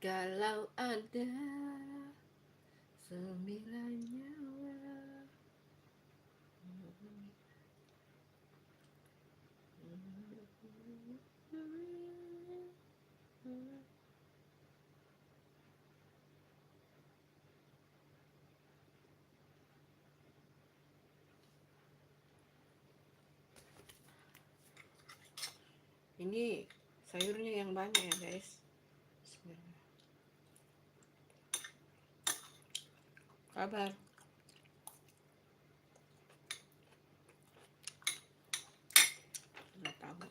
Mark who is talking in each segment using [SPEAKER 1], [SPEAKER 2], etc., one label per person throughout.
[SPEAKER 1] Kalau ada sembilan nyawa. Ini sayurnya yang banyak ya guys. Bismillah. Kabar. Nggak tahu.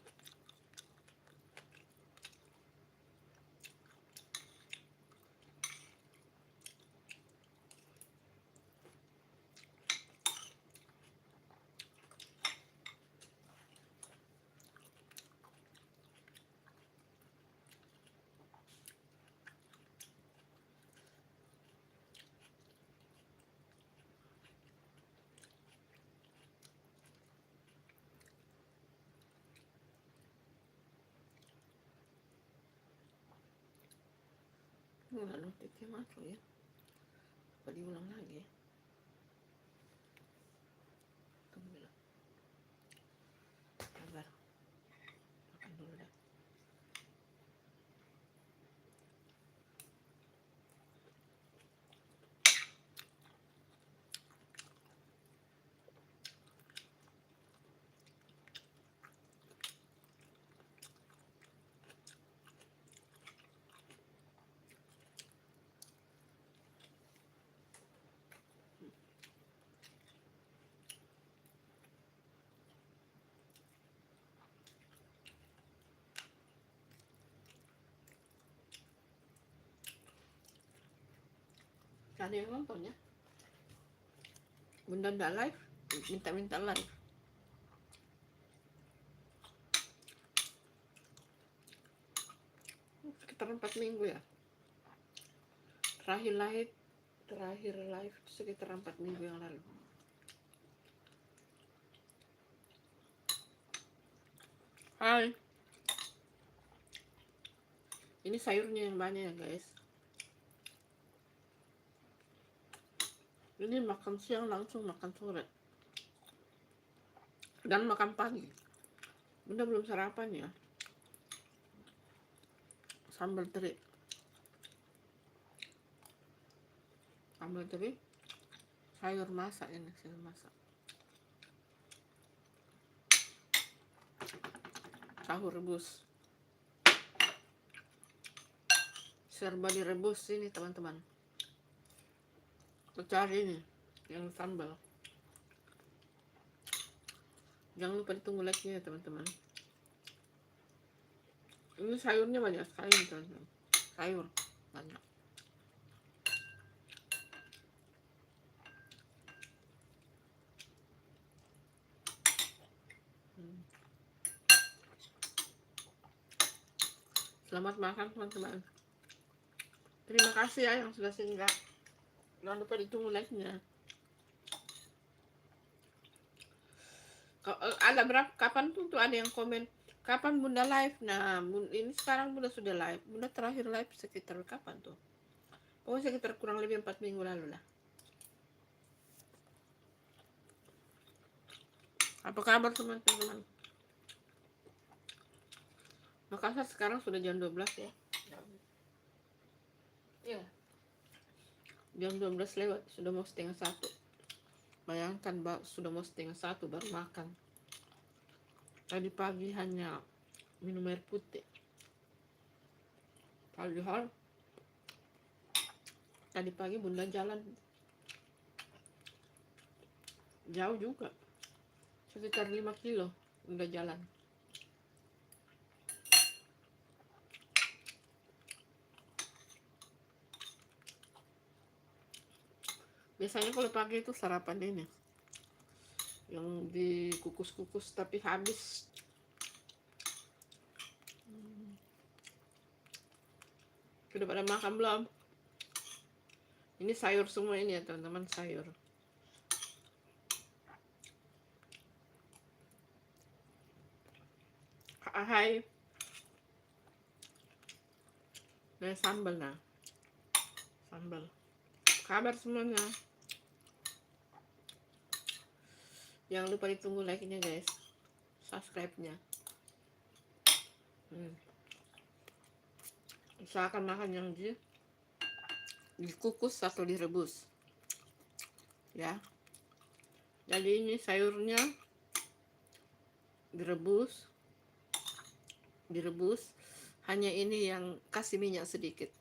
[SPEAKER 1] Nggak notifnya masuk ya. Apa diulang lagi ya? Tunggu dulu. Kabar. Makan dulu dah. Ada yang nonton ya? Bunda nggak live, minta-minta live. Sekitar 4 minggu ya. Terakhir live sekitar 4 minggu yang lalu. Hai. Ini sayurnya yang banyak ya guys. Ini makan siang langsung makan sore. Dan makan pagi. Bunda belum sarapan ya. Sambal teri. Sambal teri. Sayur masak ini, sayur masak. Tahu rebus. Serba direbus ini teman-teman. Cari ini yang sambal. Jangan lupa ditunggu like-nya ya teman-teman. Ini sayurnya banyak sekali teman-teman. Sayur banyak. Selamat makan teman-teman. Terima kasih ya yang sudah singgah. Jangan lupa ditunggu like-nya. Ada berapa? Kapan tuh ada yang komen? Kapan Bunda live? Nah, ini sekarang Bunda sudah live. Bunda terakhir live sekitar kapan tuh? Pokoknya sekitar kurang lebih 4 minggu lalu lah. Apa kabar teman-teman? Makassar sekarang sudah jam 12 ya. Iya. Jam 12 lewat, sudah mau setengah 1. Bayangkan sudah mau setengah 1 baru makan. Tadi pagi hanya minum air putih. Padahal tadi pagi Bunda jalan jauh juga, sekitar 5 kilo Bunda jalan. Biasanya kalau pagi itu sarapan ini yang dikukus-kukus tapi habis. Sudah pada makan belum? Ini sayur semua ini ya teman-teman, sayur. Hai. Sambal nah. Sambal. Kabar semuanya. Jangan lupa ditunggu like-nya guys. Subscribe-nya. Usahakan makan yang dikukus atau direbus. Ya. Jadi ini sayurnya direbus. Hanya ini yang kasih minyak sedikit.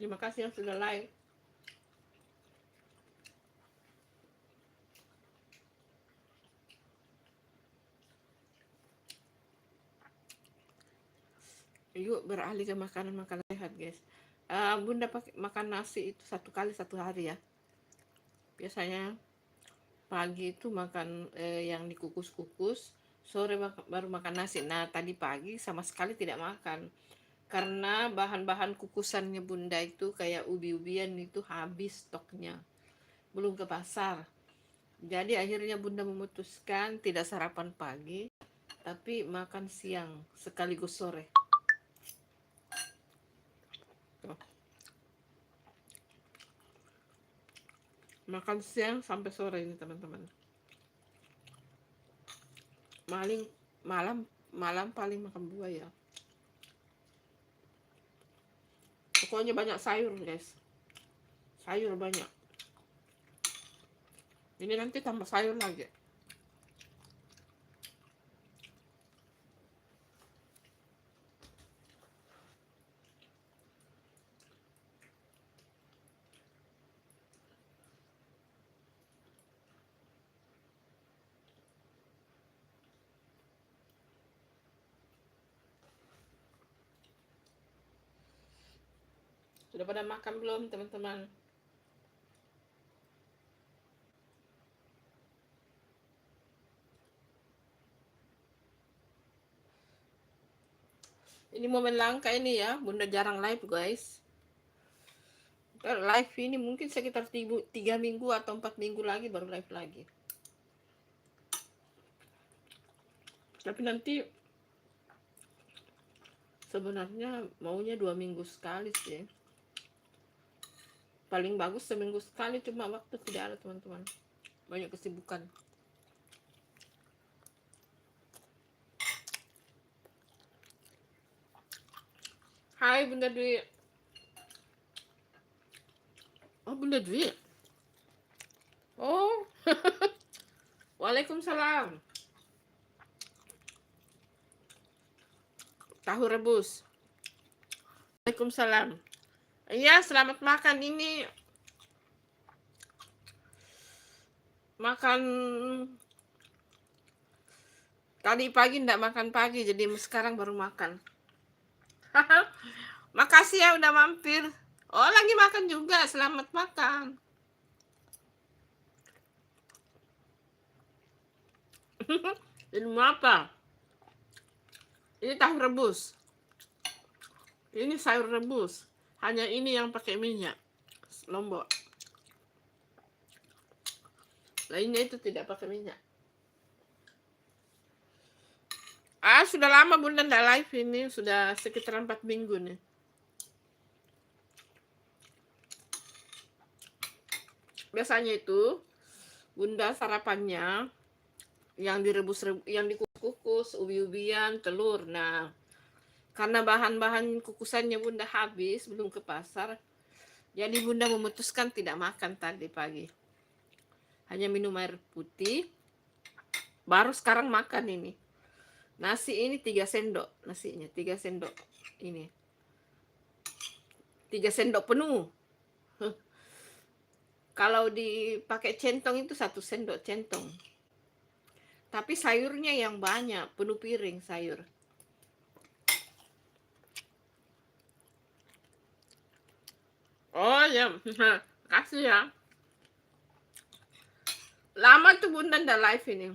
[SPEAKER 1] Terima kasih yang sudah like. Yuk beralih ke makanan-makanan sehat guys. Bunda pakai makan nasi itu 1 kali 1 hari ya. Biasanya pagi itu makan yang dikukus-kukus, sore baru makan nasi. Nah tadi pagi sama sekali tidak makan karena bahan-bahan kukusannya Bunda itu kayak ubi-ubian itu habis stoknya, belum ke pasar. Jadi akhirnya Bunda memutuskan tidak sarapan pagi tapi makan siang sekaligus sore. Makan siang sampai sore ini teman-teman. Malam paling makan buah ya. Pokoknya banyak sayur guys. Sayur banyak. Ini nanti tambah sayur lagi. Sudah pada makan belum teman-teman? Ini momen langka ini ya, Bunda jarang live guys. Live ini mungkin sekitar 3 minggu atau 4 minggu lagi baru live lagi. Tapi nanti sebenarnya maunya 2 minggu sekali sih. Paling bagus seminggu sekali, cuma waktu tidak ada teman-teman. Banyak kesibukan. Hai Bunda Dwi. Oh Bunda Dwi. Oh. Waalaikumsalam. Tahu rebus. Waalaikumsalam. Iya, selamat makan. Ini makan tadi pagi enggak makan pagi, jadi sekarang baru makan. Makasih ya udah mampir. Oh, lagi makan juga. Selamat makan. Ilmu apa? Ini tahu rebus. Ini sayur rebus. Hanya ini yang pakai minyak. Lombok. Lainnya itu tidak pakai minyak. Sudah lama Bunda nggak live ini. Sudah sekitar 4 minggu nih. Biasanya itu Bunda sarapannya yang yang dikukus, ubi-ubian, telur. Nah, karena bahan-bahan kukusannya Bunda habis, belum ke pasar, jadi Bunda memutuskan tidak makan tadi pagi. Hanya minum air putih. Baru sekarang makan ini. Nasi ini 3 sendok, nasinya 3 sendok ini. 3 sendok penuh. Kalau dipakai centong itu 1 sendok centong. Tapi sayurnya yang banyak, penuh piring sayur. Oh ya, kasih ya. Lama tuh Bunda ndak live ini.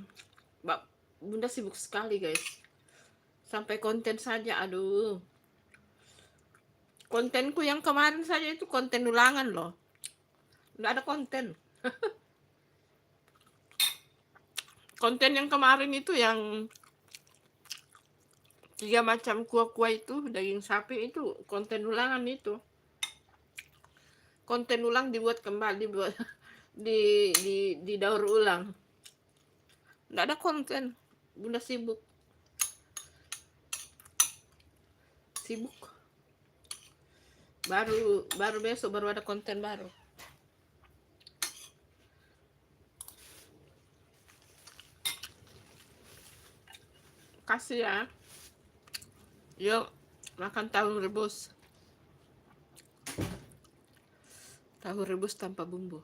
[SPEAKER 1] Bunda sibuk sekali guys. Sampai konten saja, aduh. Kontenku yang kemarin saja itu konten ulangan loh. nggak ada konten. Konten yang kemarin itu yang 3 macam kuah-kuah itu, daging sapi itu konten ulangan itu. Konten ulang dibuat kembali, dibuat didaur ulang. Nggak ada konten. Bunda sibuk. Baru besok baru ada konten baru. Kasih ya. Yuk makan tahu rebus. Tahu rebus tanpa bumbu.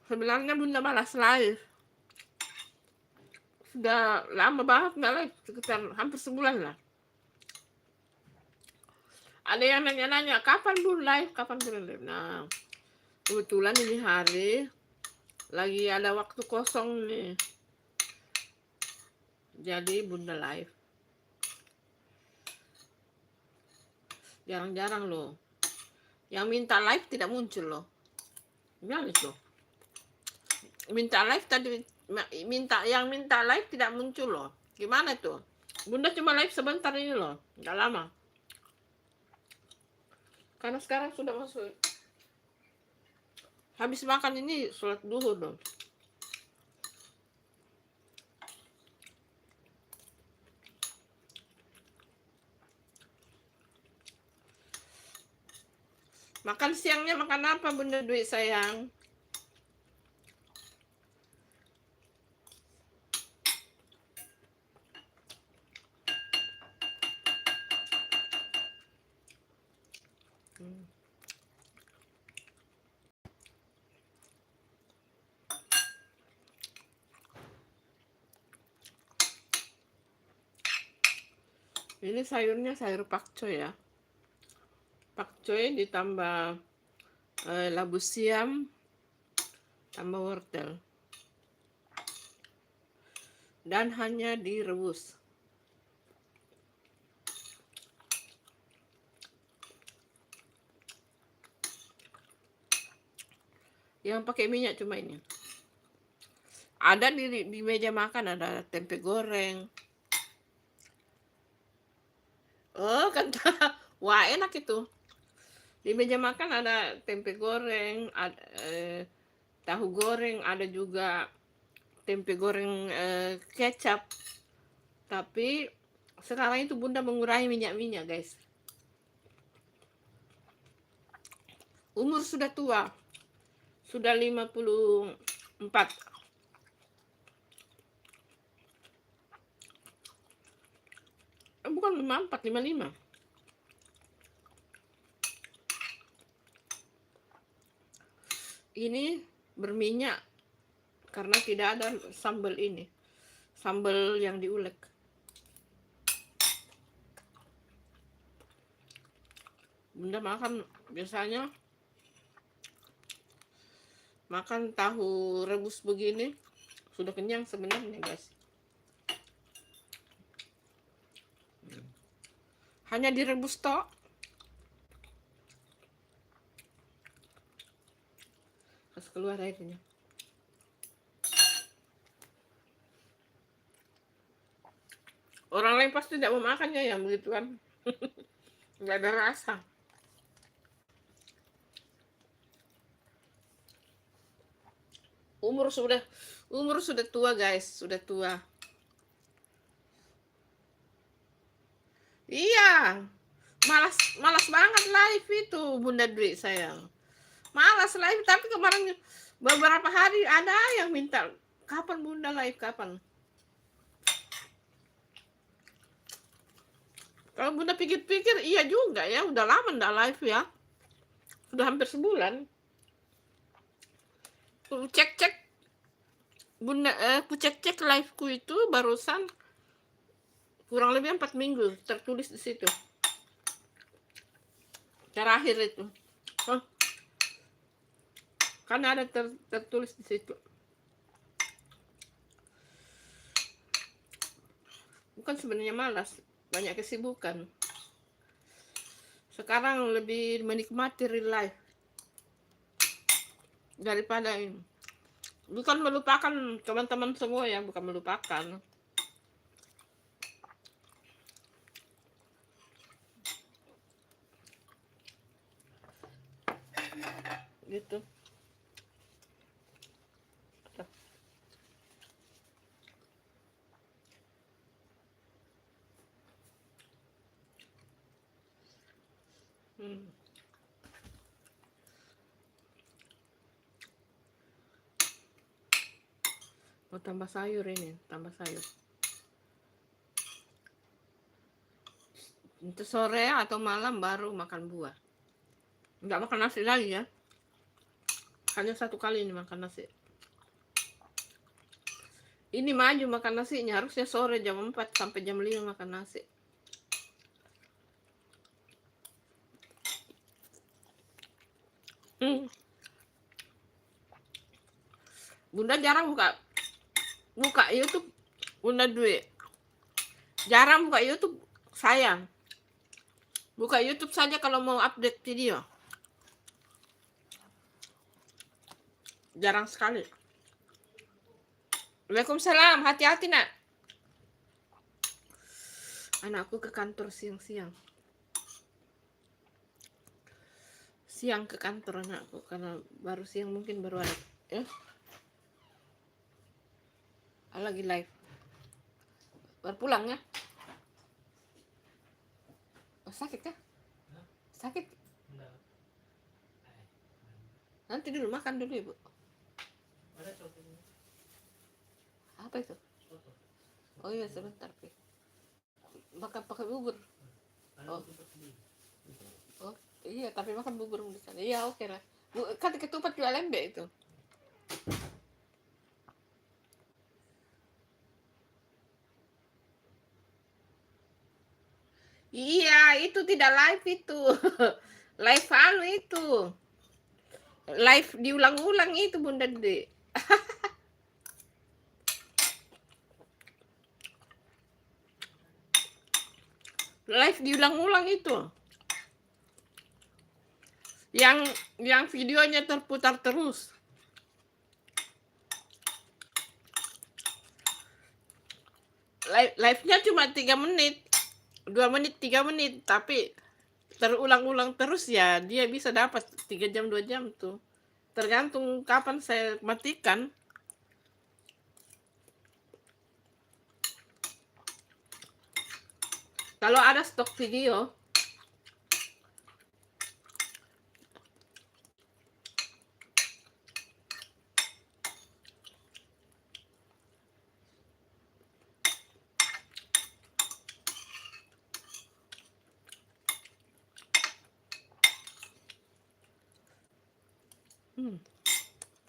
[SPEAKER 1] Sebenarnya Bunda malas live. Sudah lama banget nggak live, sekitar hampir sebulan lah. Ada yang nanya-nanya, kapan Bun live, kapan Bun live. Nah, kebetulan ini hari lagi ada waktu kosong nih. Jadi Bunda live. Jarang-jarang loh. Yang minta live tidak muncul loh. Gimana loh? Minta live tadi, yang minta live tidak muncul loh. Gimana tuh? Bunda cuma live sebentar ini loh, nggak lama. Karena sekarang sudah masuk. Habis makan ini sholat duhur dong. Makan siangnya makan apa Bunda Dwi sayang? Ini sayurnya sayur pakcoy ya. Pakcoy ditambah labu siam, tambah wortel. Dan hanya direbus. Yang pakai minyak cuma ini. Ada di meja makan ada tempe goreng. Oh kan, wah enak itu. Di meja makan ada tempe goreng, ada tahu goreng, ada juga tempe goreng kecap. Tapi sekarang itu Bunda mengurangi minyak-minyak guys. Umur sudah tua, sudah 54. Bukan 54, 55. Ini berminyak karena tidak ada sambal ini, sambal yang diulek. Bunda makan biasanya makan tahu rebus begini sudah kenyang sebenarnya guys. Hanya direbus tok. Terus keluar airnya. Orang lain pasti tidak mau makannya yang begitu kan. Nggak ada rasa. Umur sudah tua guys, sudah tua. Iya, malas banget live itu Bunda Dwi sayang. Malas live, tapi kemarin beberapa hari ada yang minta, kapan Bunda live, kapan? Kalau Bunda pikir-pikir, iya juga ya, udah lama nggak live ya. Sudah hampir sebulan. Cek-cek Bunda, cek liveku itu barusan kurang lebih 4 minggu tertulis di situ. Terakhir itu. Oh, karena ada tertulis di situ. Bukan sebenarnya malas, banyak kesibukan. Sekarang lebih menikmati real life daripada ini. Bukan melupakan teman-teman semua ya, bukan melupakan. Gitu. Mau tambah sayur ini, tambah sayur. Itu sore atau malam baru makan buah. Nggak makan nasi lagi ya. Hanya satu kali ini makan nasi. Ini maju makan nasinya, harusnya sore jam 4 sampai jam 5 makan nasi. Bunda jarang buka YouTube. Bunda Dwi jarang buka YouTube, sayang. Buka YouTube saja kalau mau update video. Jarang sekali. Waalaikumsalam, hati-hati nak. Anakku ke kantor siang-siang. Siang ke kantor anakku karena baru siang mungkin baru ada. Ya. Lagi live. Baru pulang ya. Oh, sakit ya? Sakit? Nanti dulu makan dulu ibu. Apa itu? Oh iya sebentar Pi. Makan pakai bubur. Oh. Oh iya tapi makan bubur di sana. Iya oke lah. Kan ketupat jual lembek itu. Iya itu tidak live itu. Live anu itu. Live diulang-ulang itu Bunda Dede. Live diulang-ulang itu. Yang videonya terputar terus. Live-nya cuma 3 menit. 2 menit, 3 menit, tapi terulang-ulang terus ya, dia bisa dapat 3 jam 2 jam tuh. Tergantung kapan saya matikan. Kalau ada stok video,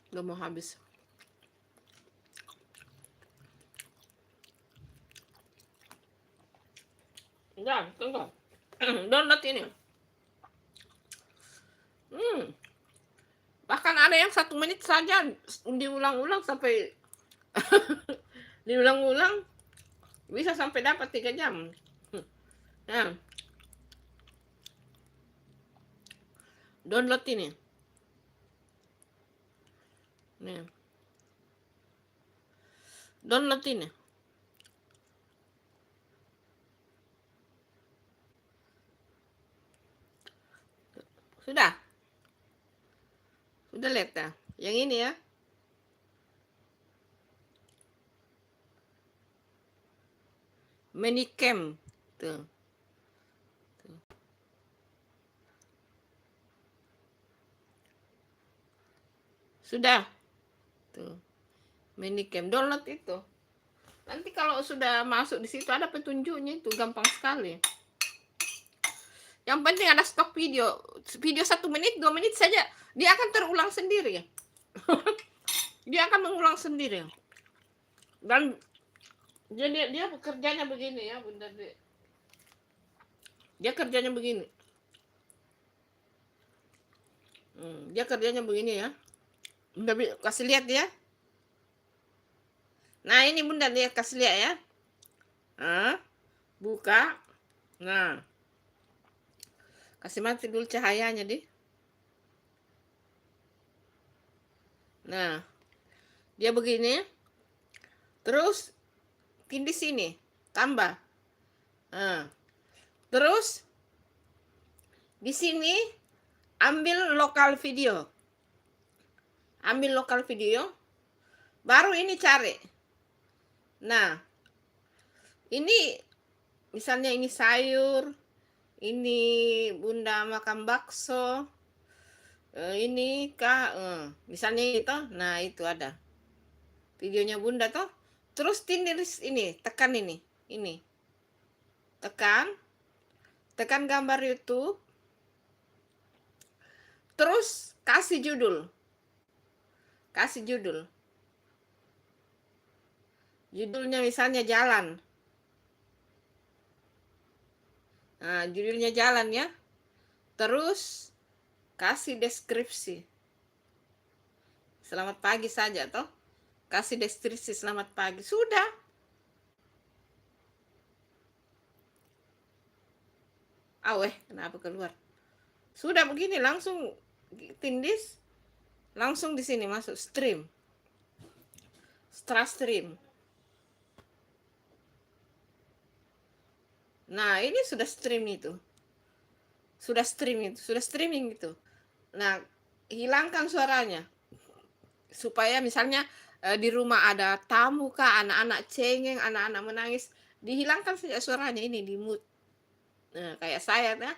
[SPEAKER 1] udah mau habis. Enggak, tunggu. Download ini. Bahkan ada yang 1 menit saja diulang-ulang sampai diulang-ulang bisa sampai dapat 3 jam. Nah, download ini. Nih. Download ini. Sudah? Sudah lihat ya? Yang ini ya. Minicam. Tuh. Sudah. Tuh. Minicam. Download itu. Nanti kalau sudah masuk di situ ada petunjuknya itu, gampang sekali. Yang penting ada stok video. Video 1 menit, 2 menit saja. Dia akan terulang sendiri. Dia akan mengulang sendiri. Dan dia kerjanya begini ya Bunda. Dia kerjanya begini. Dia kerjanya begini ya. Bunda kasih lihat ya. Nah ini Bunda lihat, kasih lihat ya. Buka. Nah, kasih mati dulu cahayanya deh. Nah, dia begini. Terus di sini tambah. Nah, terus di sini ambil lokal video. Ambil lokal video. Baru ini cari. Nah, ini misalnya ini sayur, ini bunda makan bakso, ini kah, misalnya itu, nah itu ada videonya bunda toh. Terus tindis ini, tekan ini, tekan, tekan gambar YouTube, terus kasih judul, judulnya misalnya jalan. Nah, judulnya jalan ya. Terus kasih deskripsi. Selamat pagi saja toh. Kasih deskripsi selamat pagi. Sudah. Aweh, kenapa keluar? Sudah begini langsung tindis. Langsung di sini masuk stream. Stream. Nah, ini sudah stream itu. Sudah streaming itu. Nah, hilangkan suaranya. Supaya misalnya di rumah ada tamu kah, anak-anak cengeng, anak-anak menangis, dihilangkan saja suaranya ini di mute. Nah, kayak saya ya,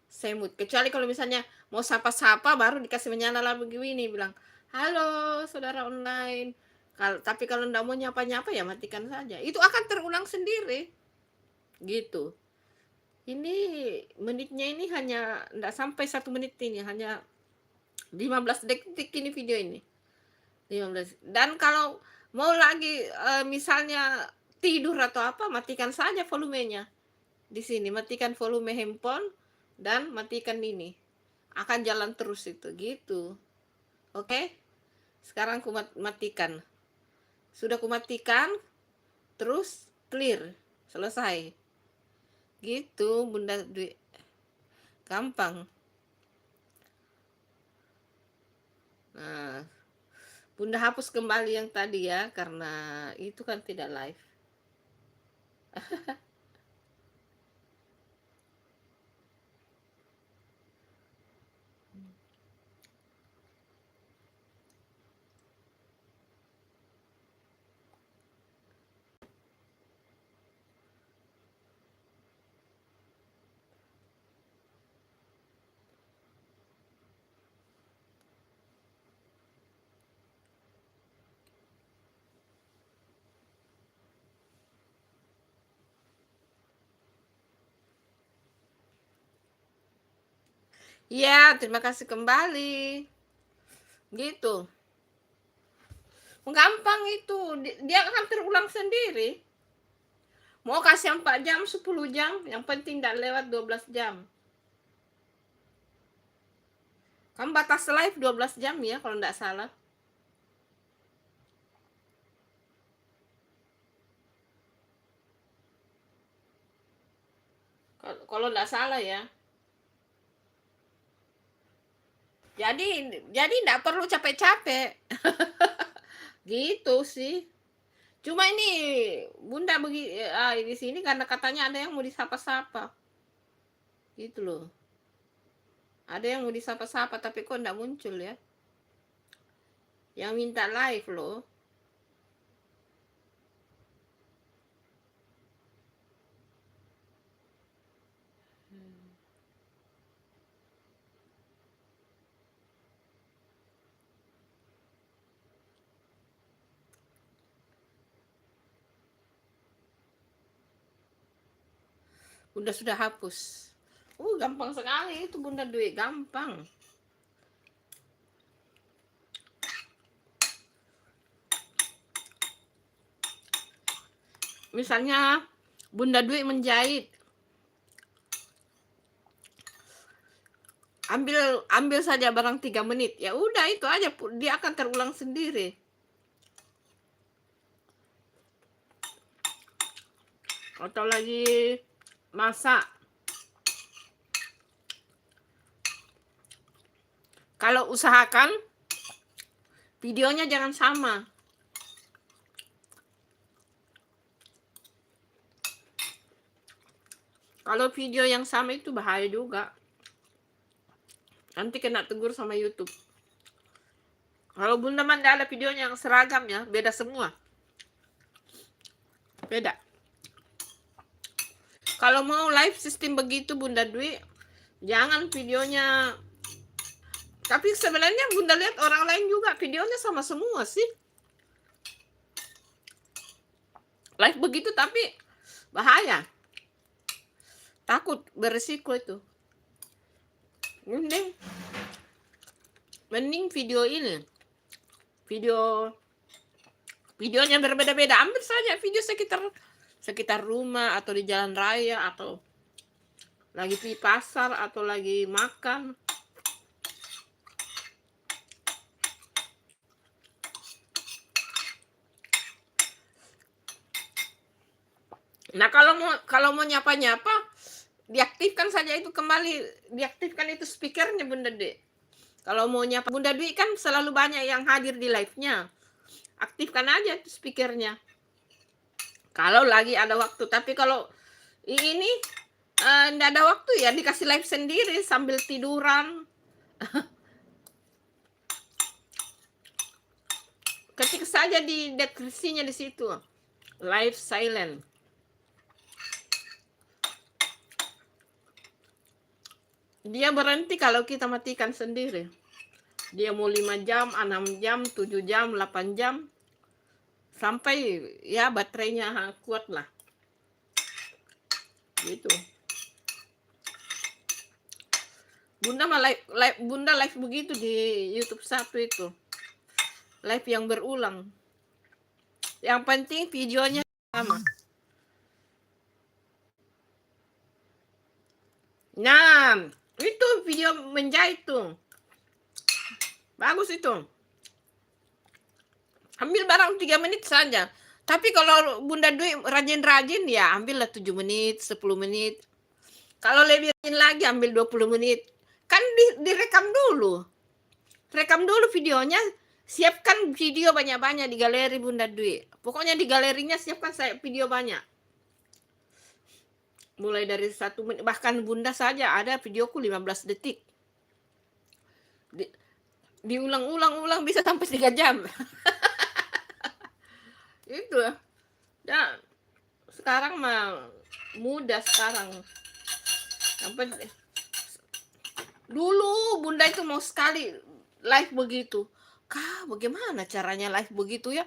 [SPEAKER 1] saya mute. Kecuali kalau misalnya mau sapa-sapa baru dikasih menyala lah begini bilang, "Halo, saudara online." Tapi kalau enggak mau nyapa-nyapa ya matikan saja. Itu akan terulang sendiri. Gitu. Ini menitnya ini hanya enggak sampai 1 menit ini, hanya 15 detik ini video ini. 15. Dan kalau mau lagi misalnya tidur atau apa, matikan saja volumenya. Di sini matikan volume handphone dan matikan ini. Akan jalan terus itu, gitu. Oke? Sekarang ku matikan. Sudah ku matikan, terus clear, selesai. Gitu, Bunda Dwi. Gampang. Nah, Bunda hapus kembali yang tadi ya, karena itu kan tidak live. Ya, terima kasih kembali. Gitu. Gampang itu. Dia akan terulang sendiri. Mau kasih 4 jam, 10 jam, yang penting tidak lewat 12 jam. Kan batas live 12 jam ya kalau tidak salah. Kalau tidak salah ya. Jadi tidak perlu capek-capek. Gitu sih. Cuma ini Bunda di sini karena katanya ada yang mau disapa-sapa. Gitu loh. Ada yang mau disapa-sapa tapi kok enggak muncul ya. Yang minta live loh. Bunda sudah hapus. Gampang sekali itu Bunda Dwi, gampang. Misalnya Bunda Dwi menjahit. Ambil saja barang 3 menit. Ya udah itu aja, dia akan terulang sendiri. Atau lagi masak. Kalau usahakan videonya jangan sama. Kalau video yang sama itu bahaya juga. Nanti kena tegur sama YouTube. Kalau Bunda Manda ada videonya yang seragam ya, beda semua. Beda. Kalau mau live sistem begitu Bunda Dwi, jangan videonya. Tapi sebenarnya Bunda lihat orang lain juga videonya sama semua sih. Live begitu tapi bahaya. Takut beresiko itu. Mending video ini. Videonya berbeda-beda. Ambil saja video sekitar rumah atau di jalan raya atau lagi di pasar atau lagi makan. Nah, kalau mau nyapa-nyapa, diaktifkan saja itu kembali, diaktifkan itu speakernya Bunda Dwi. Kalau mau nyapa Bunda Dwi kan selalu banyak yang hadir di live-nya. Aktifkan aja itu speakernya. Kalau lagi ada waktu, tapi kalau ini enggak ada waktu ya dikasih live sendiri sambil tiduran. Ketik saja di deskripsinya di situ. Live silent. Dia berhenti kalau kita matikan sendiri. Dia mau 5 jam, 6 jam, 7 jam, 8 jam. Sampai ya baterainya kuat lah. Gitu. Bunda live begitu di YouTube 1 itu. Live yang berulang. Yang penting videonya sama. Nah, itu video menjahit tuh. Bagus itu. Ambil barang 3 menit saja. Tapi kalau Bunda Dwi rajin-rajin ya ambillah 7 menit, 10 menit. Kalau lebih rajin lagi ambil 20 menit. Kan direkam dulu. Rekam dulu videonya. Siapkan video banyak-banyak di galeri Bunda Dwi. Pokoknya di galerinya siapkan saya video banyak. Mulai dari 1 menit. Bahkan Bunda saja ada videoku 15 detik. Diulang-ulang bisa sampai 3 jam. Itu ya. Sekarang mah mudah sekarang. Dulu Bunda itu mau sekali live begitu. Kak, bagaimana caranya live begitu ya?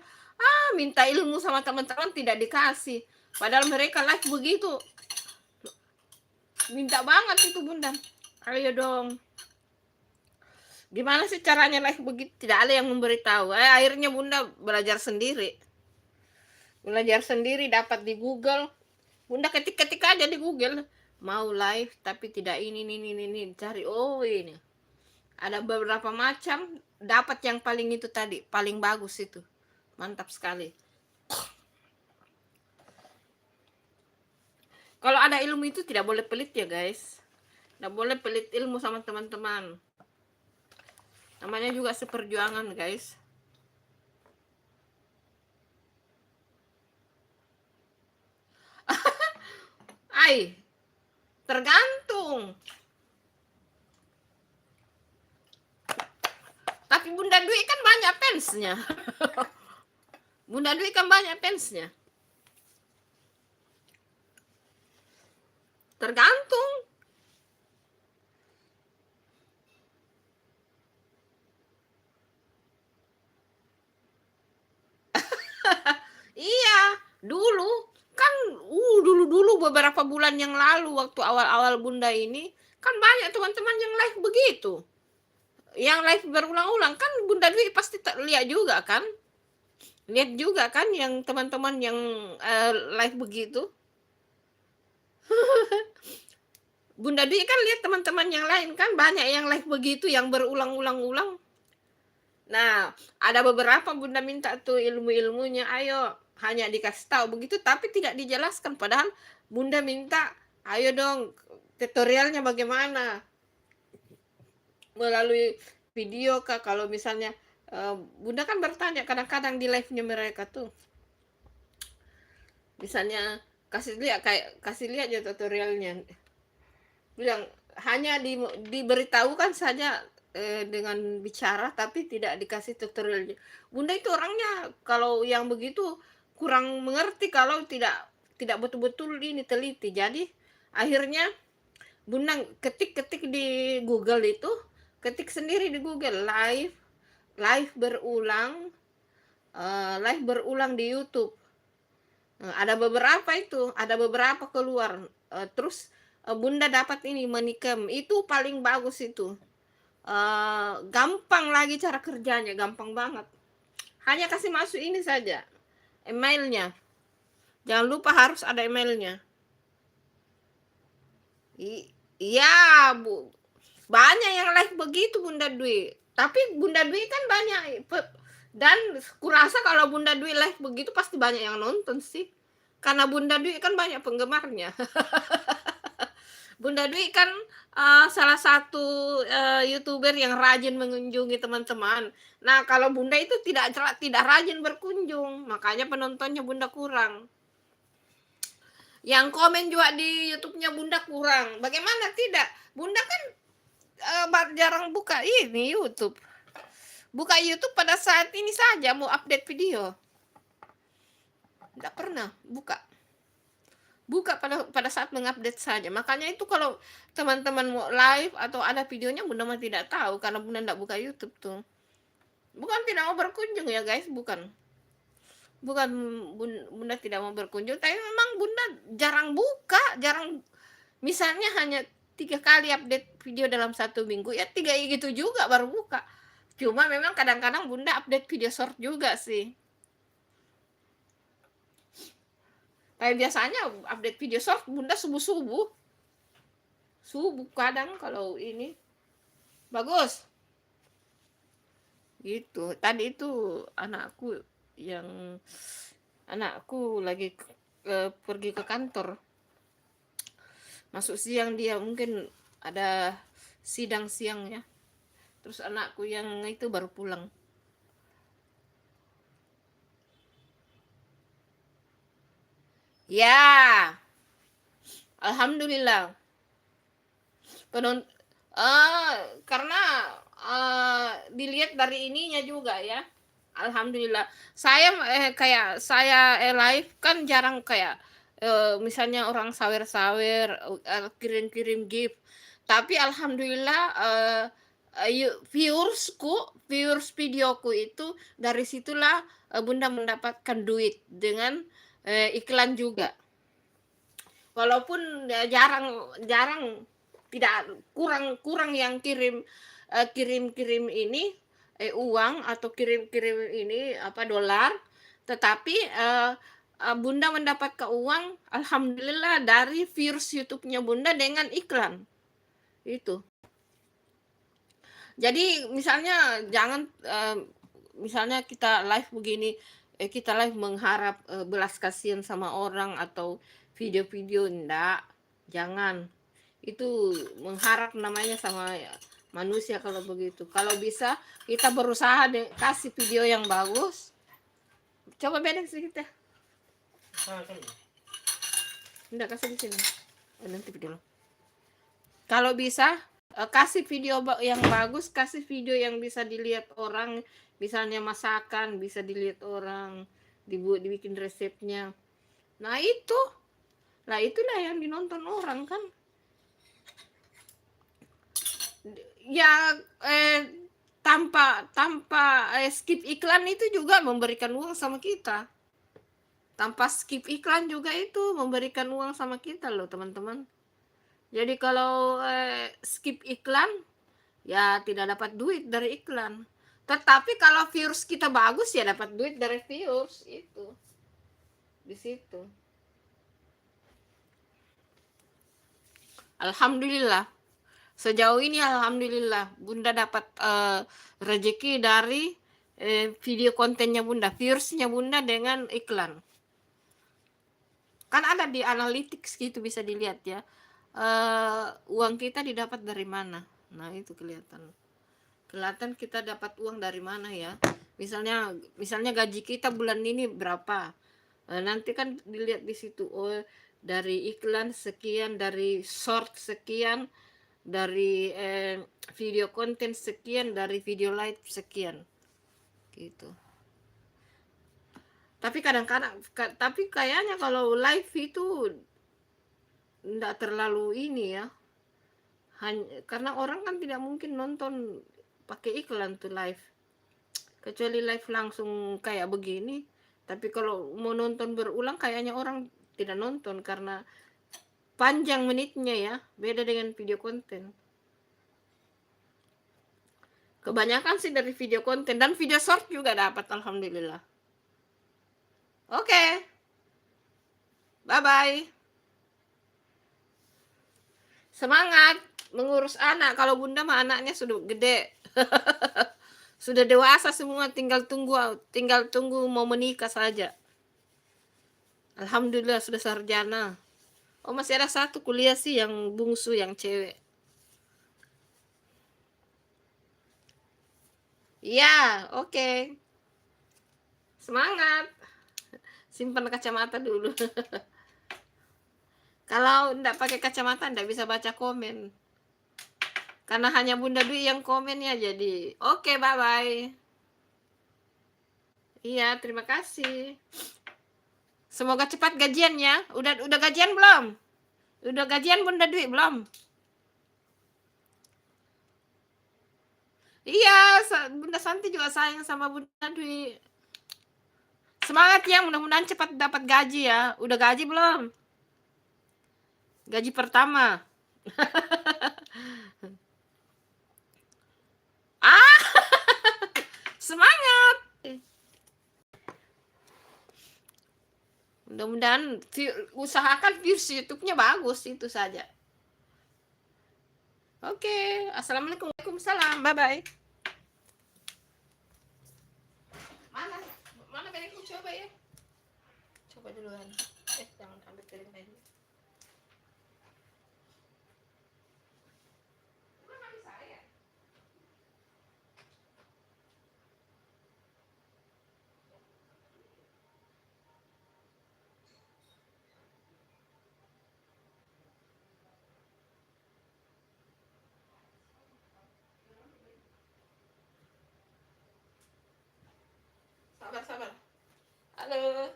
[SPEAKER 1] Minta ilmu sama teman-teman tidak dikasih. Padahal mereka live begitu. Minta banget itu Bunda. Ayo dong. Gimana sih caranya live begitu? Tidak ada yang memberitahu. Akhirnya Bunda belajar sendiri. Belajar sendiri dapat di Google. Bunda ketik-ketik aja di Google. Mau live tapi tidak ini cari ini. Ada beberapa macam, dapat yang paling itu tadi, paling bagus itu. Mantap sekali. Kalau ada ilmu itu tidak boleh pelit ya, guys. Tidak boleh pelit ilmu sama teman-teman. Namanya juga seperjuangan, guys. Tergantung. Tapi Bunda Dwi kan banyak fansnya. Bunda Dwi kan banyak fansnya. Tergantung. Iya, dulu kan dulu beberapa bulan yang lalu waktu awal-awal Bunda ini kan banyak teman-teman yang live begitu. Yang live berulang-ulang kan Bunda Dwi pasti lihat juga kan? Lihat juga kan yang teman-teman yang live begitu. Bunda Dwi kan lihat teman-teman yang lain kan banyak yang live begitu yang berulang-ulang-ulang. Nah, ada beberapa Bunda minta tuh ilmu-ilmunya, ayo hanya dikasih tahu begitu tapi tidak dijelaskan, padahal Bunda minta ayo dong tutorialnya bagaimana melalui video kak, kalau misalnya Bunda kan bertanya kadang-kadang di live-nya mereka tuh, misalnya kasih lihat ya tutorialnya, bilang hanya diberitahukan saja dengan bicara tapi tidak dikasih tutorialnya. Bunda itu orangnya kalau yang begitu kurang mengerti kalau tidak betul-betul ini teliti. Jadi akhirnya Bunda ketik-ketik di Google itu, ketik sendiri di Google live berulang, live berulang di YouTube. Ada beberapa itu, ada beberapa keluar. Terus Bunda dapat ini Manicam, itu paling bagus itu. Gampang lagi cara kerjanya, gampang banget. Hanya kasih masuk ini saja, emailnya. Jangan lupa harus ada emailnya. Iya, Bu. Banyak yang like begitu Bunda Dwi. Tapi Bunda Dwi kan banyak dan kurasa kalau Bunda Dwi like begitu pasti banyak yang nonton sih. Karena Bunda Dwi kan banyak penggemarnya. Bunda Dwi kan salah satu YouTuber yang rajin mengunjungi teman-teman. Nah, kalau Bunda itu tidak rajin berkunjung, makanya penontonnya Bunda kurang. Yang komen juga di YouTube-nya Bunda kurang. Bagaimana tidak? Bunda kan jarang buka ini YouTube. Buka YouTube pada saat ini saja mau update video. Tidak pernah buka. Buka pada saat mengupdate saja. Makanya itu kalau teman-teman mau live atau ada videonya Bunda mah tidak tahu karena Bunda tidak buka YouTube tuh. Bukan tidak mau berkunjung ya guys, bukan. Bukan Bunda tidak mau berkunjung, tapi memang Bunda jarang buka, jarang. Misalnya hanya 3 kali update video dalam 1 minggu, ya 3 gitu juga baru buka. Cuma memang kadang-kadang Bunda update video short juga sih. Tapi biasanya update video short Bunda subuh-subuh. Subuh kadang kalau ini. Bagus. Gitu. Tadi itu anakku lagi pergi ke kantor. Masuk siang dia, mungkin ada sidang siang ya. Terus anakku yang itu baru pulang. Ya, alhamdulillah. Karena dilihat dari ininya juga ya. Alhamdulillah. Saya kayak saya live kan jarang kayak misalnya orang sawer-sawer kirim-kirim gift. Tapi alhamdulillah viewers videoku itu dari situlah Bunda mendapatkan duit dengan iklan juga. Walaupun ya jarang tidak kurang yang kirim ini uang atau kirim ini apa dolar, tetapi Bunda mendapat keuangan alhamdulillah dari viewers YouTube-nya Bunda dengan iklan itu. Jadi misalnya jangan misalnya kita live begini, kita live mengharap belas kasihan sama orang atau video-video, enggak, jangan. Itu mengharap namanya sama manusia kalau begitu. Kalau bisa kita berusaha kasih video yang bagus. Coba bedeng sedikit ya. Enggak, kasih di sini. Nanti video. Kalau bisa kasih video yang bagus, kasih video yang bisa dilihat orang, misalnya masakan bisa dilihat orang, dibikin resepnya. Nah itulah yang dinonton orang kan. Ya tanpa skip iklan itu juga memberikan uang sama kita. Tanpa skip iklan juga itu memberikan uang sama kita loh teman-teman. Jadi kalau skip iklan ya tidak dapat duit dari iklan. Tetapi kalau viewers kita bagus ya dapat duit dari viewers itu. Di situ. Alhamdulillah. Sejauh ini alhamdulillah Bunda dapat rezeki dari video kontennya Bunda, viewersnya Bunda dengan iklan. Kan ada di analytics gitu bisa dilihat ya. Uang kita didapat dari mana. Nah, itu kelihatan. kelihatan kita dapat uang dari mana ya. Misalnya gaji kita bulan ini berapa. Nanti kan dilihat di situ, oh dari iklan sekian, dari short sekian, dari video konten sekian, dari video live sekian gitu. Tapi kadang-kadang tapi kayaknya kalau live itu enggak terlalu ini ya. Karena orang kan tidak mungkin nonton pakai iklan tuh live. Kecuali live langsung kayak begini. Tapi kalau mau nonton berulang kayaknya orang tidak nonton karena panjang menitnya ya. Beda dengan video konten. Kebanyakan sih dari video konten dan video short juga dapat, alhamdulillah. Oke. Bye-bye. Semangat mengurus anak. Kalau bunda mah anaknya sudah gede. Sudah dewasa semua, tinggal tunggu mau menikah saja. Alhamdulillah sudah sarjana. Oh, masih ada satu kuliah sih yang bungsu, yang cewek. Iya, oke. Semangat. Simpan kacamata dulu. Kalau enggak pakai kacamata enggak bisa baca komen. Karena hanya Bunda Dwi yang komen ya, jadi oke, bye-bye. Iya, terima kasih. Semoga cepat gajiannya. Udah gajian belum? Udah gajian Bunda Dwi belum? Iya, Bunda Santi juga sayang sama Bunda Dwi. Semangat ya, mudah-mudahan cepat dapat gaji ya. Udah gaji belum? Gaji pertama. Ah, semangat. Mudah-mudahan usahakan views YouTube-nya bagus, itu saja. Oke, assalamualaikum, waalaikumsalam, bye-bye. Mana piringku, coba ya. Coba duluan. Jangan ambil piring lain. Sabar. Halo.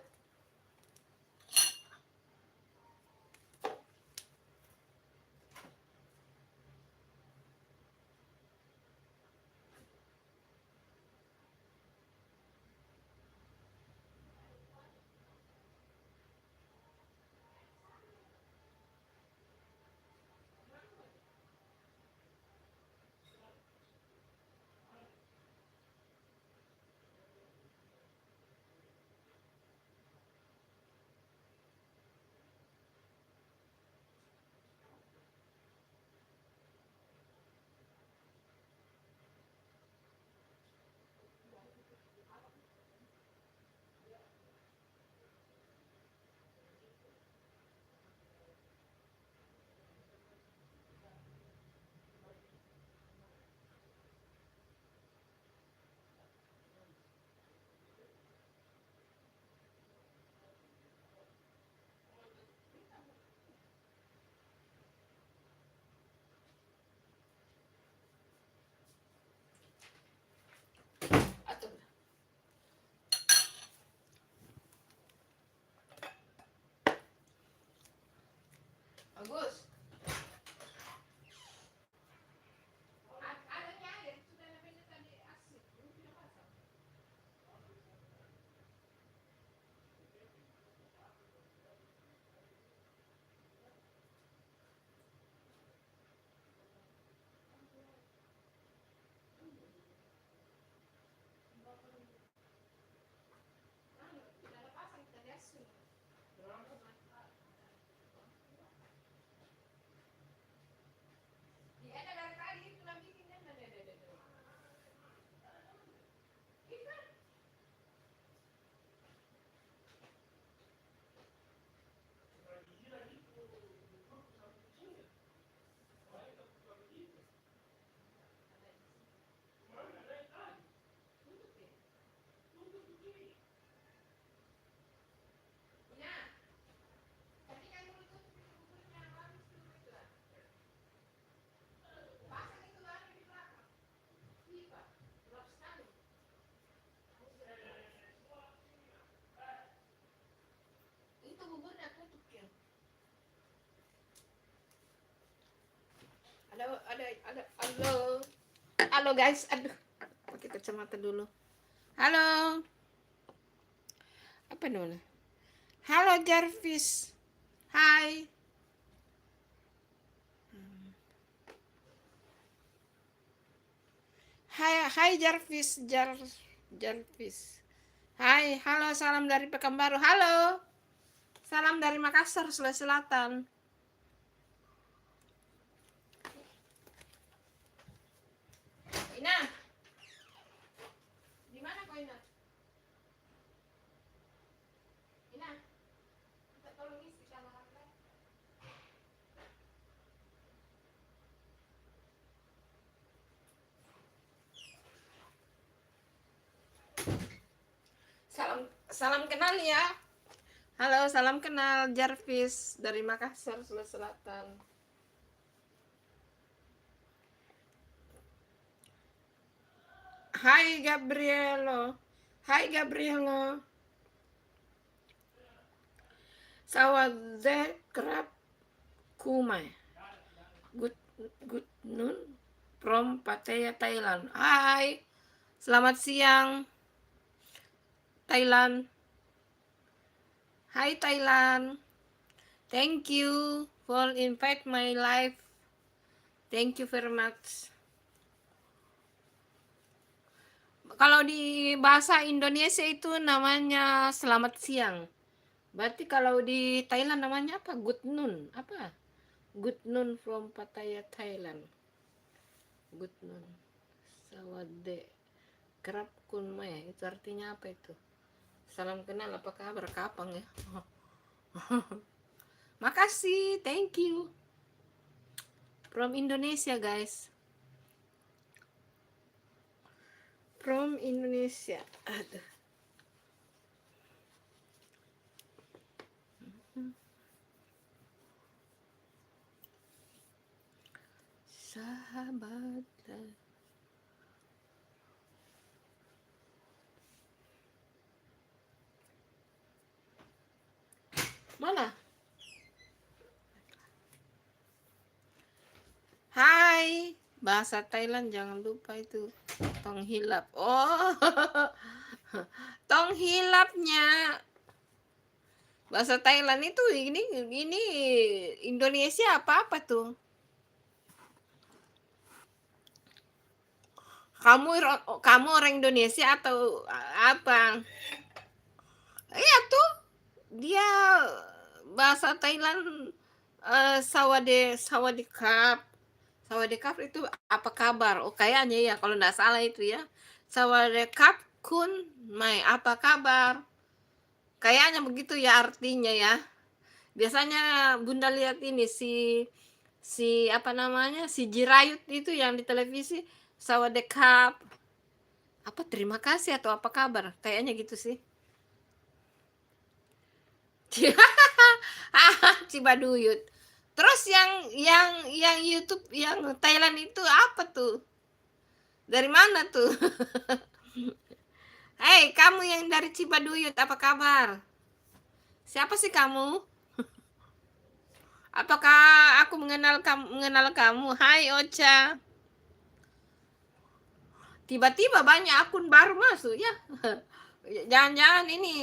[SPEAKER 1] Atuh. Bagus. Halo. Halo guys, aduh. Pakai kacamata dulu. Halo. Apa dulu? Halo Jarvis. Hai. Hai Jarvis, Jarvis. Hai, halo, salam dari Pekanbaru. Halo. Salam dari Makassar, Sulawesi Selatan. Ina. Di mana kau Ina? Ina. Minta tolong isi kamar aku. Salam kenal ya. Halo, salam kenal Jarvis dari Makassar, Sulawesi Selatan. Hai Gabrielo. Hai Gabrielo. Sawadee krap kumai. Good noon from Pattaya, Thailand. Hai. Selamat siang Thailand. Hai Thailand. Thank you for invite my live. Thank you very much. Kalau di bahasa Indonesia itu namanya selamat siang. Berarti kalau di Thailand namanya apa? Good noon. Apa? Good noon from Pattaya, Thailand. Good noon. Sawadee krap kunmai. Itu artinya apa itu? Salam kenal, apa kabar? Kapang ya? Makasih, thank you. From Indonesia guys. From Indonesia. Aduh. Sahabat. Mana? Hai, bahasa Thailand jangan lupa itu. Tong hilap. Oh. Tong hilapnya. Bahasa Thailand itu ini Indonesia apa tuh? Kamu orang Indonesia atau apa? Iya tuh, dia bahasa Thailand sawadikap. Sawadikap itu apa kabar? Oh kayaknya ya kalau nggak salah itu ya. Sawadikap kun mai apa kabar? Kayaknya begitu ya artinya ya. Biasanya Bunda lihat ini si apa namanya? Si Jirayut itu yang di televisi sawadikap. Apa terima kasih atau apa kabar? Kayaknya gitu sih. Cibaduyut. Terus yang YouTube yang Thailand itu apa tuh? Dari mana tuh? Hei, kamu yang dari Cibaduyut, apa kabar? Siapa sih kamu? Apakah aku mengenal kamu? Hai Ocha. Tiba-tiba banyak akun baru masuk ya. Jangan-jangan ini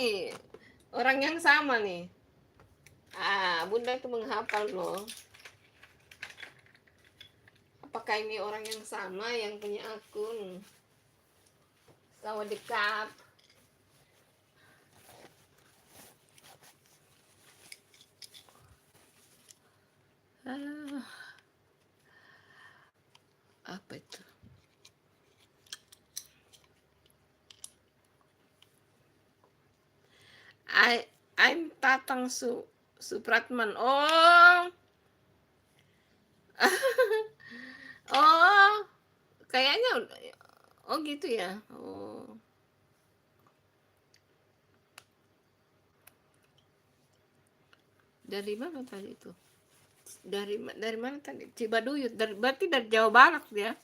[SPEAKER 1] orang yang sama nih. Bunda itu menghafal loh. Apakah ini orang yang sama yang punya akun? Sawadikap. Apa itu? I'm Tatang Supratman. Oh. Oh. Kayaknya gitu ya. Oh. Dari mana tadi itu? Dari mana tadi? Cibaduyut. Berarti dari Jawa Barat ya.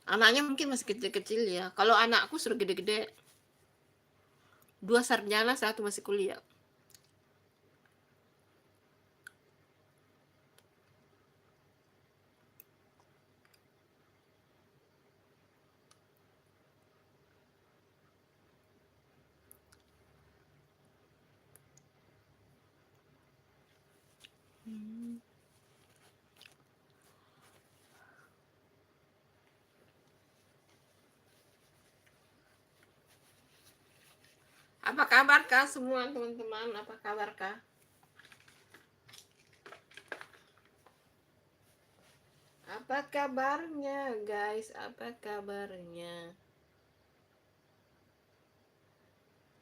[SPEAKER 1] Anaknya mungkin masih kecil-kecil ya. Kalau anakku sudah gede-gede. 2 sarjana, 1 masih kuliah. Apa kabarkah semua teman-teman? Apa kabarkah? Apa kabarnya guys? Apa kabarnya?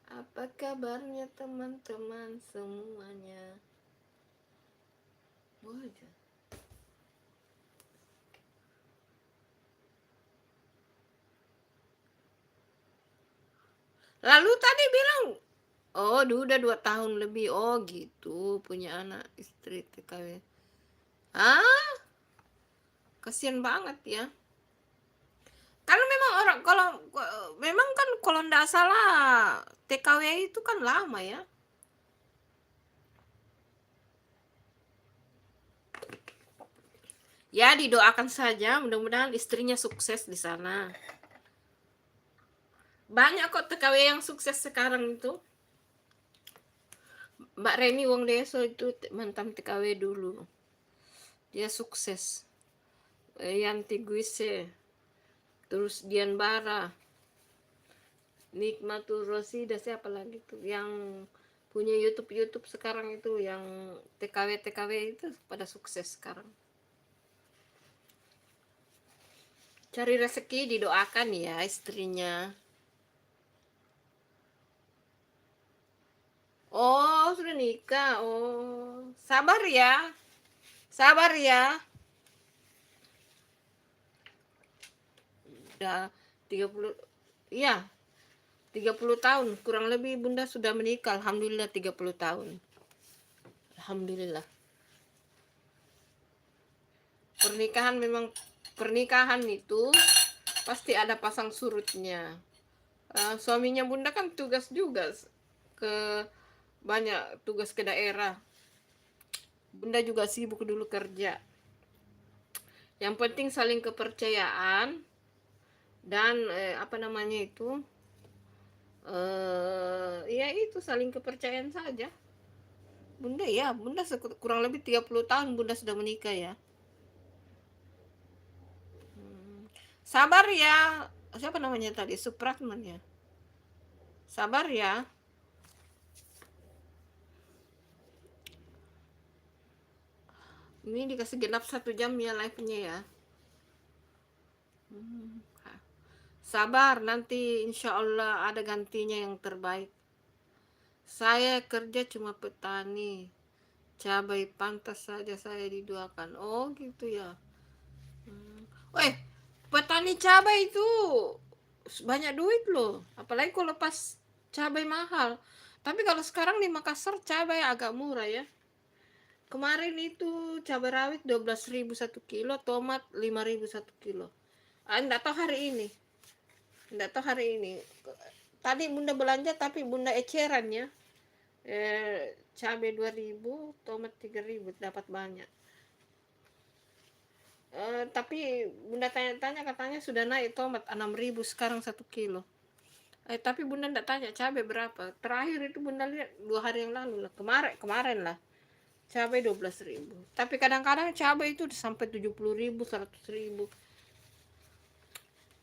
[SPEAKER 1] Apa kabarnya teman-teman semuanya? Wajah. Lalu tadi bilang, oh udah 2 tahun lebih. Oh gitu, punya anak istri TKW. Ah, kasihan banget ya. Kalau memang orang, kalau memang kan kalau ndak salah TKW itu kan lama ya. Ya didoakan saja, mudah-mudahan istrinya sukses di sana. Banyak kok TKW yang sukses sekarang itu. Mbak Reni Wong Deso itu mantan TKW dulu. Dia sukses. Yanti Guise. Terus Dian Bara. Nikmatul Rosida, siapa lagi tuh yang punya YouTube sekarang itu, yang TKW itu pada sukses sekarang. Cari rezeki, didoakan ya istrinya. Oh, sudah nikah. Oh, sabar ya. Sabar ya. Udah 30, iya, 30 tahun kurang lebih Bunda sudah menikah. Alhamdulillah 30 tahun. Alhamdulillah. Pernikahan itu pasti ada pasang surutnya. Suaminya Bunda kan tugas juga ke banyak tugas ke daerah. Bunda juga sibuk dulu kerja. Yang penting saling kepercayaan dan apa namanya itu, ya itu saling kepercayaan saja. Bunda kurang lebih 30 tahun Bunda sudah menikah ya. Sabar ya. Siapa namanya tadi? Supratman ya. Sabar ya. Ini dikasih genap 1 jam ya live-nya ya. Sabar, nanti insya Allah ada gantinya yang terbaik. Saya kerja cuma petani. Cabai pantas saja saya didoakan. Oh gitu ya. Petani cabai itu banyak duit loh. Apalagi kalau pas cabai mahal. Tapi kalau sekarang di Makassar cabai agak murah ya. Kemarin itu cabai rawit 12.000 1 kilo, tomat 5.000 1 kilo. Enggak tahu hari ini. Enggak tahu hari ini. Tadi Bunda belanja tapi Bunda eceran ya. Cabai 2.000, tomat 3.000, dapat banyak. Tapi Bunda tanya-tanya katanya sudah naik tomat 6.000 sekarang 1 kilo. Tapi Bunda enggak tanya cabai berapa. Terakhir itu Bunda lihat 2 hari yang lalu lah. Kemarin lah. Cabai 12.000. Tapi kadang-kadang cabai itu sampai 70.000, 100.000.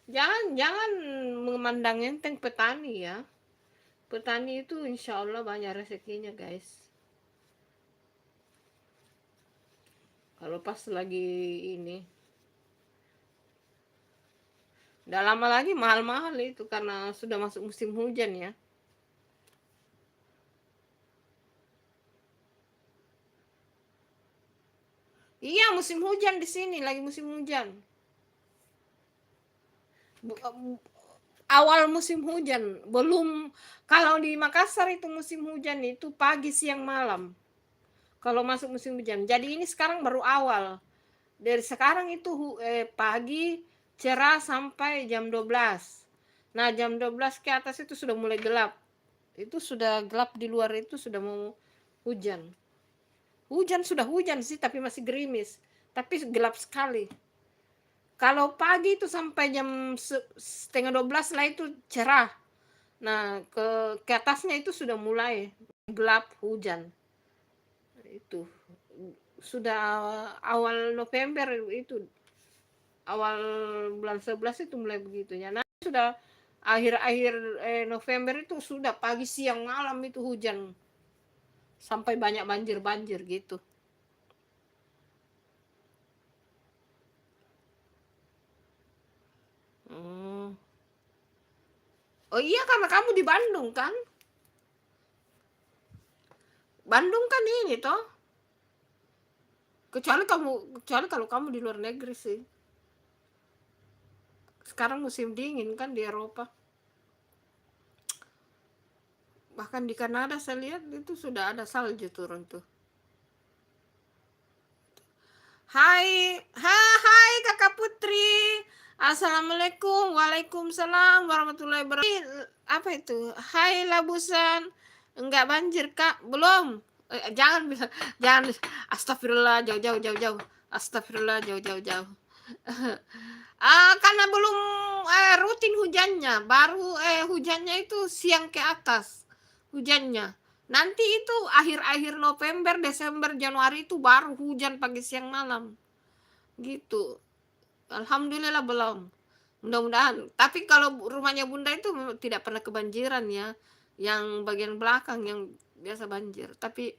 [SPEAKER 1] Jangan memandang enteng petani ya. Petani itu insya Allah banyak rezekinya guys. Kalau pas lagi ini, udah lama lagi mahal-mahal itu karena sudah masuk musim hujan ya. Iya, musim hujan di sini, lagi musim hujan. Awal musim hujan, belum. Kalau di Makassar itu musim hujan itu pagi, siang, malam. Kalau masuk musim hujan. Jadi ini sekarang baru awal. Dari sekarang itu pagi cerah sampai jam 12. Nah, jam 12 ke atas itu sudah mulai gelap. Itu sudah gelap di luar, itu sudah mau hujan. Sudah hujan sih, tapi masih gerimis. Tapi gelap sekali. Kalau pagi itu sampai jam setengah 12 lah itu cerah. Nah, ke atasnya itu sudah mulai gelap, hujan. Itu sudah awal November itu, awal bulan 11 itu mulai begitunya. Nah, sudah akhir-akhir November itu sudah pagi siang malam itu hujan sampai banyak banjir-banjir gitu. Hmm. Oh iya, karena kamu di Bandung kan? Bandung kan ini toh. Kecuali kalau kamu di luar negeri sih. Sekarang musim dingin kan di Eropa. Bahkan di Kanada saya lihat itu sudah ada salju turun tuh. Hai Kakak Putri. Assalamualaikum, waalaikumsalam warahmatullahi wabarakatuh. Apa itu? Hai Labusan. Enggak banjir Kak? Belum. Jangan bilang, jangan. Astagfirullah, jauh-jauh. Astagfirullah, jauh-jauh. Karena belum rutin hujannya, baru hujannya itu siang ke atas hujannya. Nanti itu akhir-akhir November, Desember, Januari itu baru hujan pagi siang malam. Gitu. Alhamdulillah belum. Mudah-mudahan. Tapi kalau rumahnya Bunda itu tidak pernah kebanjiran ya. Yang bagian belakang yang biasa banjir. Tapi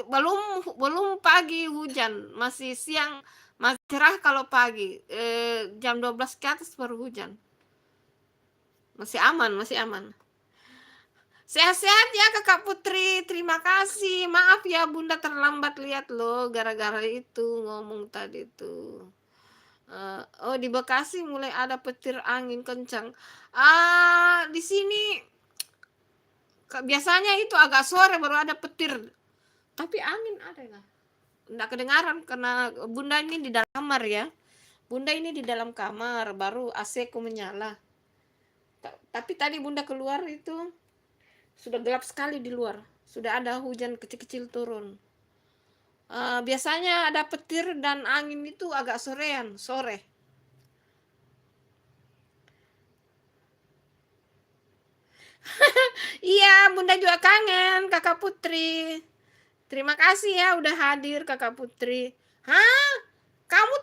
[SPEAKER 1] belum pagi hujan, masih siang, masih cerah kalau pagi. Jam 12 ke atas baru hujan. Masih aman, masih aman. Sehat-sehat ya Kakak Putri, terima kasih. Maaf ya Bunda terlambat lihat loh, gara-gara itu ngomong tadi tuh. Oh di Bekasi mulai ada petir angin kencang. Di sini biasanya itu agak sore baru ada petir. Tapi angin ada nggak? Nggak kedengaran karena Bunda ini di dalam kamar ya. Bunda ini di dalam kamar, baru AC ku menyala. Tapi tadi Bunda keluar itu sudah gelap sekali di luar. Sudah ada hujan kecil-kecil turun. Biasanya ada petir dan angin itu agak sorean, sore. Iya, Bunda juga kangen, Kakak Putri. Terima kasih ya udah hadir, Kakak Putri. Hah? Kamu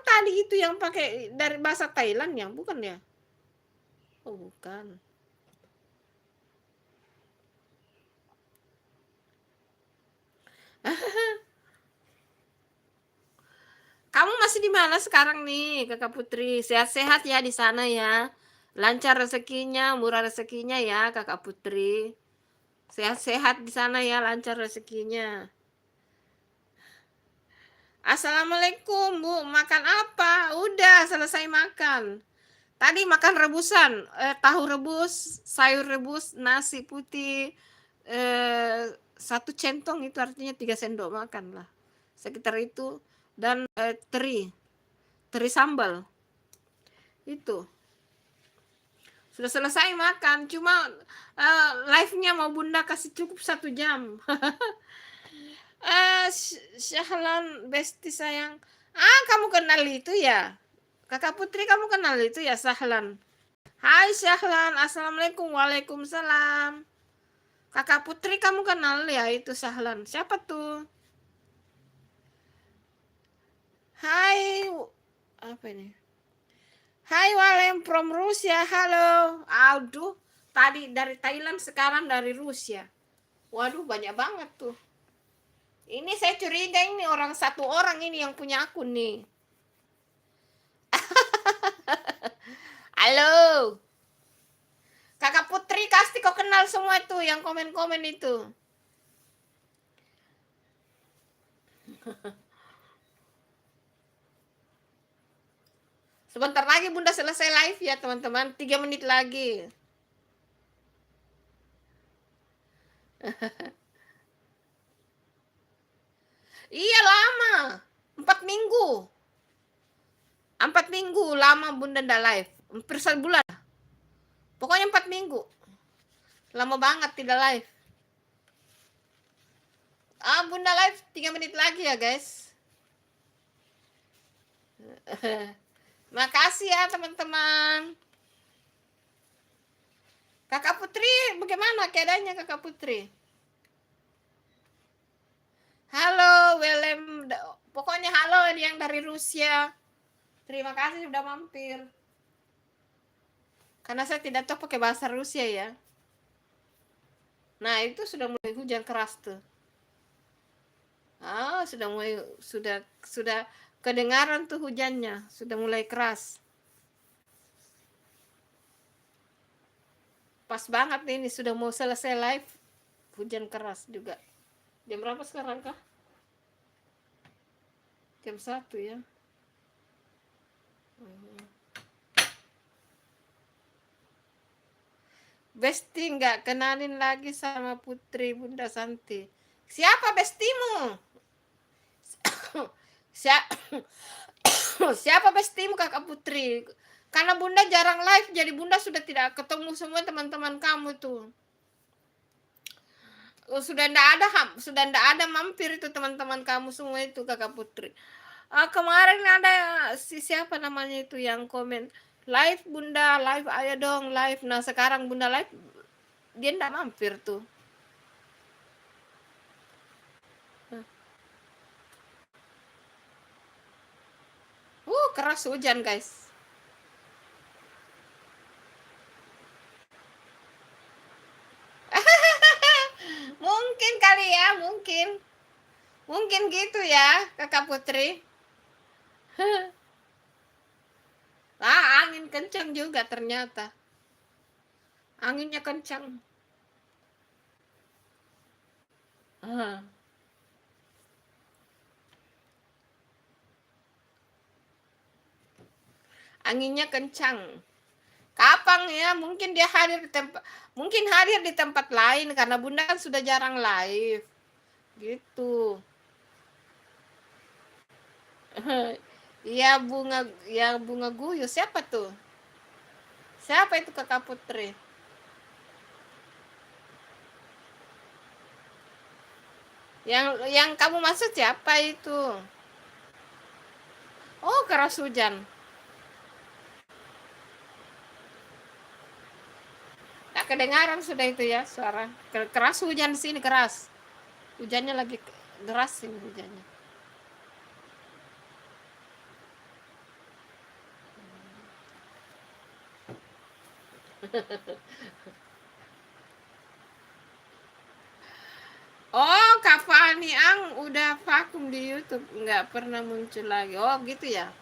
[SPEAKER 1] tadi itu yang pakai dari bahasa Thailand ya, bukan ya? Oh, bukan. Kamu masih di mana sekarang nih, Kakak Putri? Sehat-sehat ya di sana ya. Lancar rezekinya, murah rezekinya ya, Kakak Putri. Sehat-sehat di sana ya, lancar rezekinya. Assalamualaikum, Bu. Makan apa? Udah selesai makan. Tadi makan rebusan, tahu rebus, sayur rebus, nasi putih, eh, satu centong itu artinya 3 sendok makan lah. Sekitar itu. Dan teri sambal. Itu. Sudah selesai makan, cuma live-nya mau Bunda kasih cukup 1 jam. Syahlan Besti sayang. Kamu kenal itu ya? Kakak Putri kamu kenal itu ya Syahlan? Hai Syahlan, Assalamualaikum, Waalaikumsalam. Kakak Putri kamu kenal ya itu Syahlan? Siapa tuh? Hai, apa ini? Hai Walem from Rusia, halo. Aduh, tadi dari Thailand sekarang dari Rusia. Waduh, banyak banget tuh. Ini saya curiga ini satu orang ini yang punya akun nih. Halo. Kakak Putri pasti kau kenal semua itu yang komen-komen itu. Sebentar lagi Bunda selesai live ya teman-teman. 3 menit lagi. Iya lama. 4 minggu. 4 minggu lama Bunda ndak live. Hampir sebulan. Pokoknya 4 minggu. Lama banget tidak live. Bunda live 3 menit lagi ya guys. Makasih ya teman-teman. Kakak Putri bagaimana keadaannya Kakak Putri? Halo, Willem. Pokoknya halo yang dari Rusia. Terima kasih sudah mampir. Karena saya tidak tahu pakai bahasa Rusia ya. Nah, itu sudah mulai hujan keras tuh. Ah, sudah kedengaran tuh hujannya, sudah mulai keras. Pas banget nih, ini sudah mau selesai live, hujan keras juga. Jam berapa sekarang kah? Jam 1 ya. Besti nggak kenalin lagi sama Putri Bunda Santi. Siapa bestimu? Siapa bestimu Kakak Putri? Karena Bunda jarang live, jadi Bunda sudah tidak ketemu semua teman-teman kamu tuh. Sudah ndak ada mampir itu teman-teman kamu semua itu Kakak Putri. Kemarin ada siapa namanya itu yang komen live Bunda, live ayo dong live. Nah sekarang Bunda live dia ndak mampir tuh. Keras hujan guys. Mungkin kali ya, mungkin gitu ya Kakak Putri. Angin kencang juga ternyata. Anginnya kencang. Anginnya kencang. Kapan ya? Mungkin dia hadir di tempat lain karena Bunda kan sudah jarang live. Gitu. Iya bunga guyu. Siapa tuh? Siapa itu Kakak Putri? Yang kamu maksud siapa itu? Oh, keras hujan. Tak kedengaran sudah itu ya suara. Keras hujan di sini keras. Hujannya lagi deras ini hujannya. Oh, Kak Fani Ang udah vakum di YouTube, nggak pernah muncul lagi. Oh, gitu ya.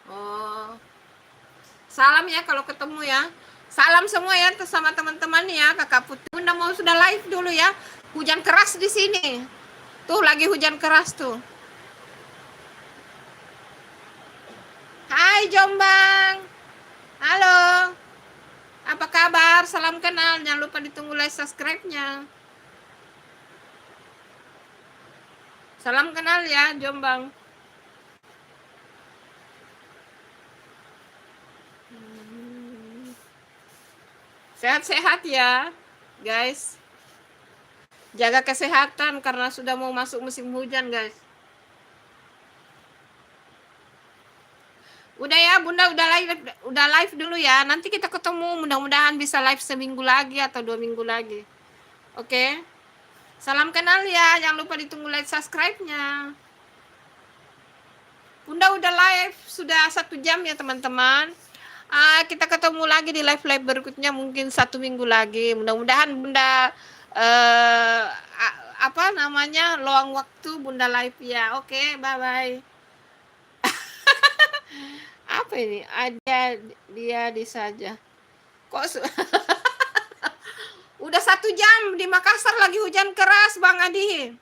[SPEAKER 1] Oh, salam ya kalau ketemu ya. Salam semua ya sama teman-teman ya, Kakak Putri. Bunda mau sudah live dulu ya. Hujan keras di sini. Tuh lagi hujan keras tuh. Hai Jombang. Halo. Apa kabar? Salam kenal. Jangan lupa ditunggu like subscribe-nya. Salam kenal ya, Jombang. Sehat-sehat ya, guys. Jaga kesehatan karena sudah mau masuk musim hujan, guys. Udah ya, Bunda udah live dulu ya. Nanti kita ketemu, mudah-mudahan bisa live seminggu lagi atau 2 minggu lagi. Oke. Salam kenal ya, jangan lupa ditunggu like subscribe-nya. Bunda udah live sudah 1 jam ya teman-teman. Kita ketemu lagi di live berikutnya mungkin 1 minggu lagi. Mudah-mudahan Bunda luang waktu Bunda live ya. Oke, bye-bye. Apa ini? Ada dia di saja. Kok udah 1 jam di Makassar lagi hujan keras, Bang Adi.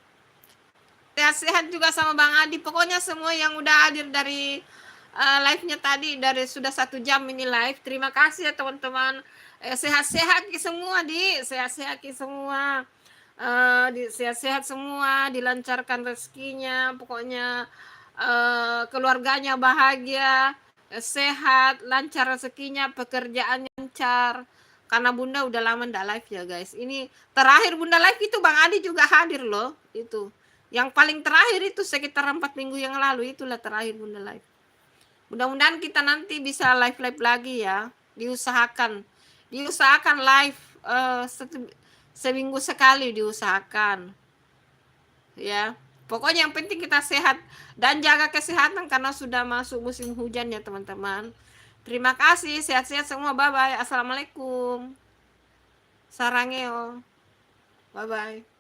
[SPEAKER 1] Sehat-sehat juga sama Bang Adi. Pokoknya semua yang udah hadir dari live-nya tadi dari sudah 1 jam ini live. Terima kasih ya teman-teman. Sehat-sehat semua sehat-sehat semua. Sehat-sehat semua, dilancarkan rezekinya, pokoknya keluarganya bahagia, sehat, lancar rezekinya, pekerjaan lancar. Karena Bunda udah lama ndak live ya guys. Ini terakhir Bunda live itu Bang Adi juga hadir loh. Itu yang paling terakhir itu sekitar 4 minggu yang lalu, itulah terakhir Bunda live. Mudah-mudahan kita nanti bisa live lagi ya. Diusahakan live seminggu sekali diusahakan. Ya, pokoknya yang penting kita sehat dan jaga kesehatan karena sudah masuk musim hujan ya teman-teman. Terima kasih, sehat-sehat semua. Bye bye. Assalamualaikum. Sarangeo. Bye bye.